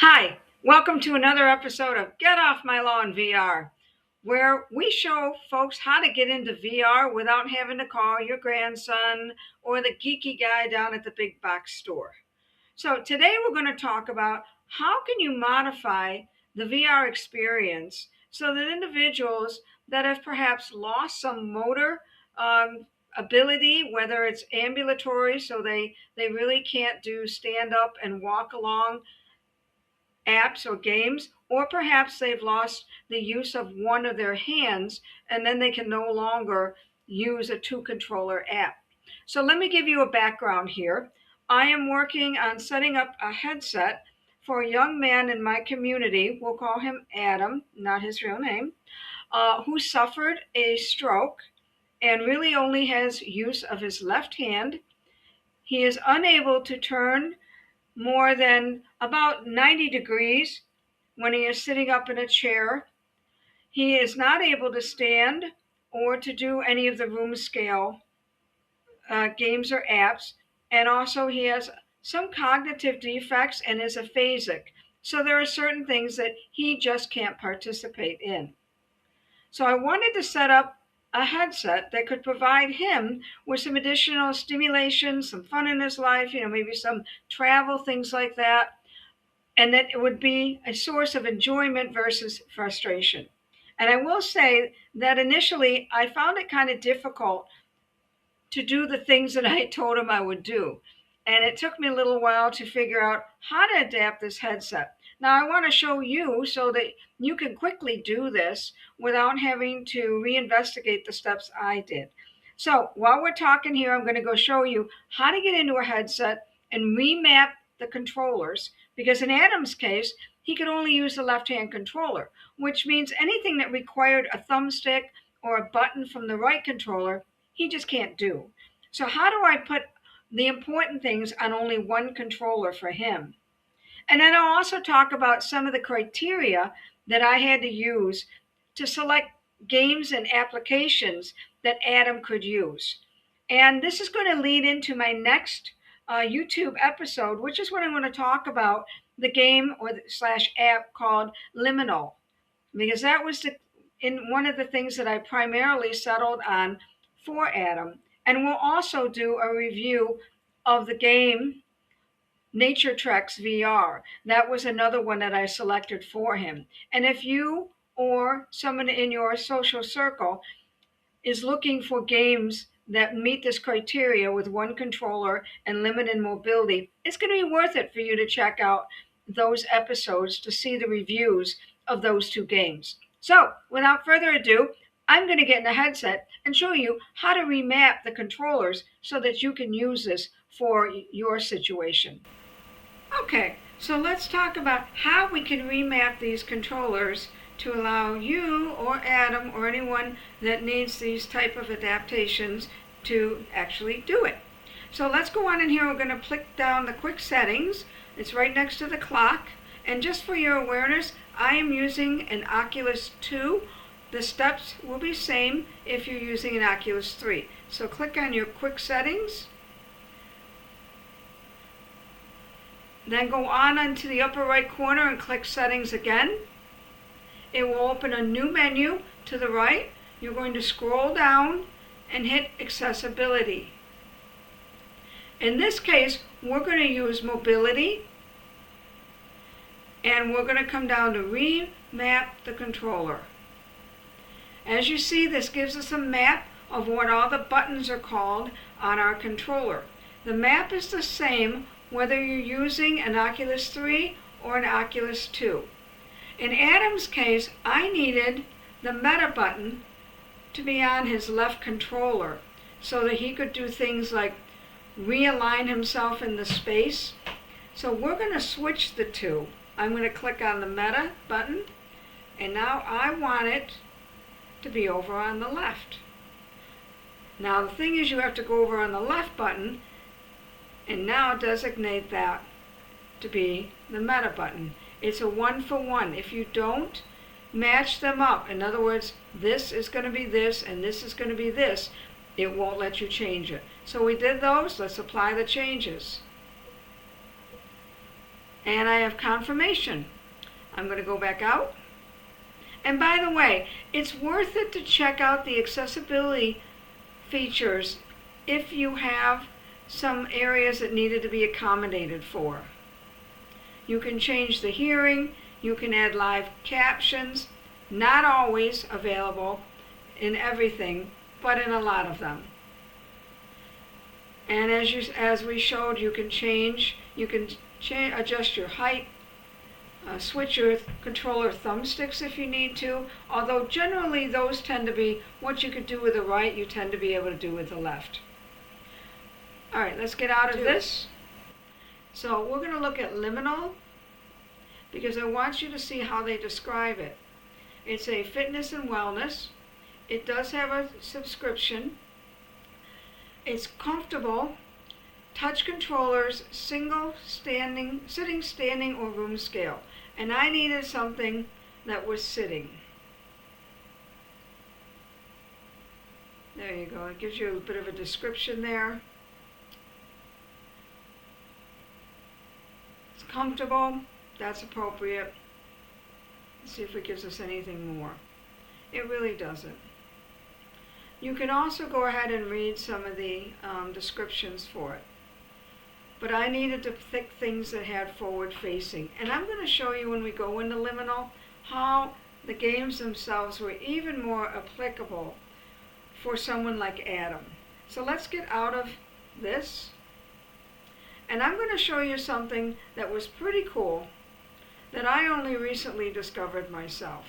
Hi, welcome to another episode of Get Off My Lawn VR, where we show folks how to get into VR without having to call your grandson or the geeky guy down at the big box store. So today we're going to talk about how can you modify the VR experience so that individuals that have perhaps lost some motor ability, whether it's ambulatory, so they really can't do stand up and walk along apps or games, or perhaps they've lost the use of one of their hands and then they can no longer use a two controller app. So let me give you a background here. I am working on setting up a headset for a young man in my community. We'll call him Adam, not his real name, who suffered a stroke and really only has use of his left hand. He is unable to turn more than about 90 degrees when he is sitting up in a chair. He is not able to stand or to do any of the room scale games or apps. And also he has some cognitive defects and is aphasic. So there are certain things that he just can't participate in. So I wanted to set up a headset that could provide him with some additional stimulation, some fun in his life, maybe some travel, things like that, and that it would be a source of enjoyment versus frustration. And I will say that initially I found it kind of difficult to do the things that I told him I would do. And it took me a little while to figure out how to adapt this headset. Now I want to show you so that you can quickly do this without having to reinvestigate the steps I did. So while we're talking here, I'm going to go show you how to get into a headset and remap the controllers, because in Adam's case, he could only use the left-hand controller, which means anything that required a thumbstick or a button from the right controller, he just can't do. So how do I put the important things on only one controller for him? And then I'll also talk about some of the criteria that I had to use to select games and applications that Adam could use. And this is going to lead into my next YouTube episode, which is when I'm going to talk about the game or slash app called Liminal, because that was in one of the things that I primarily settled on for Adam. And we'll also do a review of the game Nature Treks VR. That was another one that I selected for him. And if you or someone in your social circle is looking for games that meet this criteria with one controller and limited mobility, it's going to be worth it for you to check out those episodes to see the reviews of those two games. So without further ado, I'm going to get in the headset and show you how to remap the controllers so that you can use this for your situation. Okay, so let's talk about how we can remap these controllers to allow you or Adam or anyone that needs these type of adaptations to actually do it. So let's go on in here. We're going to click down the quick settings. It's right next to the clock. And just for your awareness, I am using an Oculus 2. The steps will be same if you're using an Oculus 3. So click on your quick settings. Then go on into the upper right corner and click settings again. It will open a new menu to the right. You're going to scroll down and hit accessibility. In this case, we're going to use mobility, and we're going to come down to remap the controller. As you see, this gives us a map of what all the buttons are called on our controller. The map is the same whether you're using an Oculus 3 or an Oculus 2. In Adam's case, I needed the meta button to be on his left controller so that he could do things like realign himself in the space. So we're going to switch the two. I'm going to click on the meta button, and now I want it to be over on the left. Now the thing is, you have to go over on the left button and now designate that to be the meta button. It's a 1-for-1. If you don't match them up, in other words, this is going to be this and this is going to be this, it won't let you change it. So we did those. Let's apply the changes. And I have confirmation. I'm going to go back out. And by the way, it's worth it to check out the accessibility features if you have some areas that needed to be accommodated for. You can change the hearing, you can add live captions, not always available in everything, but in a lot of them. And as we showed, you can adjust your height, switch your controller thumbsticks if you need to, although generally those tend to be what you could do with the right, you tend to be able to do with the left. All right, let's get out of this. So we're going to look at liminal because I want you to see how they describe it. It's a fitness and wellness. It does have a subscription. It's comfortable. Touch controllers, single, standing, sitting, standing, or room scale. And I needed something that was sitting. There you go. It gives you a bit of a description there. It's comfortable. That's appropriate. Let's see if it gives us anything more. It really doesn't. You can also go ahead and read some of the descriptions for it. But I needed to pick things that had forward facing. And I'm going to show you when we go into liminal how the games themselves were even more applicable for someone like Adam. So let's get out of this. And I'm going to show you something that was pretty cool that I only recently discovered myself.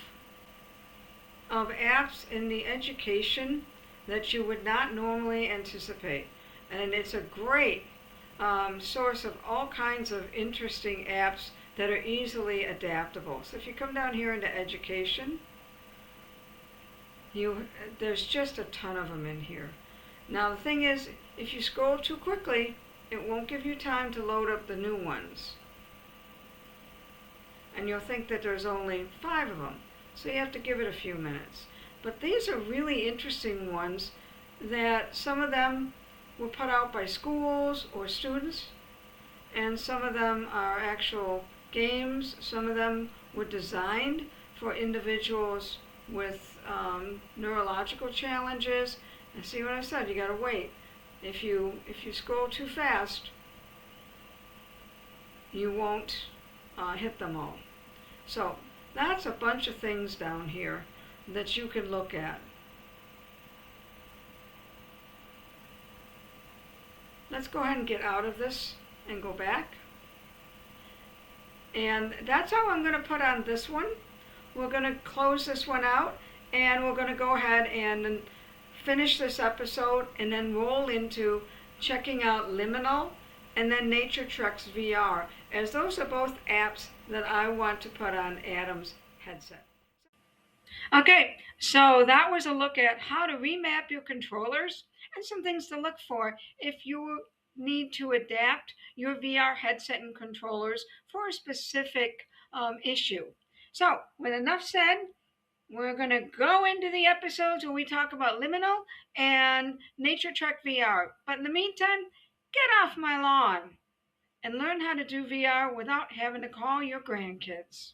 Of apps in the education that you would not normally anticipate. And it's a great source of all kinds of interesting apps that are easily adaptable. So if you come down here into education, there's just a ton of them in here. Now the thing is, if you scroll too quickly, it won't give you time to load up the new ones. And you'll think that there's only 5 of them. So you have to give it a few minutes. But these are really interesting ones that some of them were put out by schools or students, and some of them are actual games. Some of them were designed for individuals with neurological challenges. And see what I said, you gotta wait. If you scroll too fast, you won't hit them all. So that's a bunch of things down here that you can look at. Let's go ahead and get out of this and go back. And that's how I'm going to put on this one. We're going to close this one out, and we're going to go ahead and finish this episode and then roll into checking out Liminal and then Nature Treks VR, as those are both apps that I want to put on Adam's headset. Okay, so that was a look at how to remap your controllers and some things to look for if you need to adapt your VR headset and controllers for a specific issue. So, with enough said, we're going to go into the episodes where we talk about Liminal and Nature Trek VR. But in the meantime, get off my lawn and learn how to do VR without having to call your grandkids.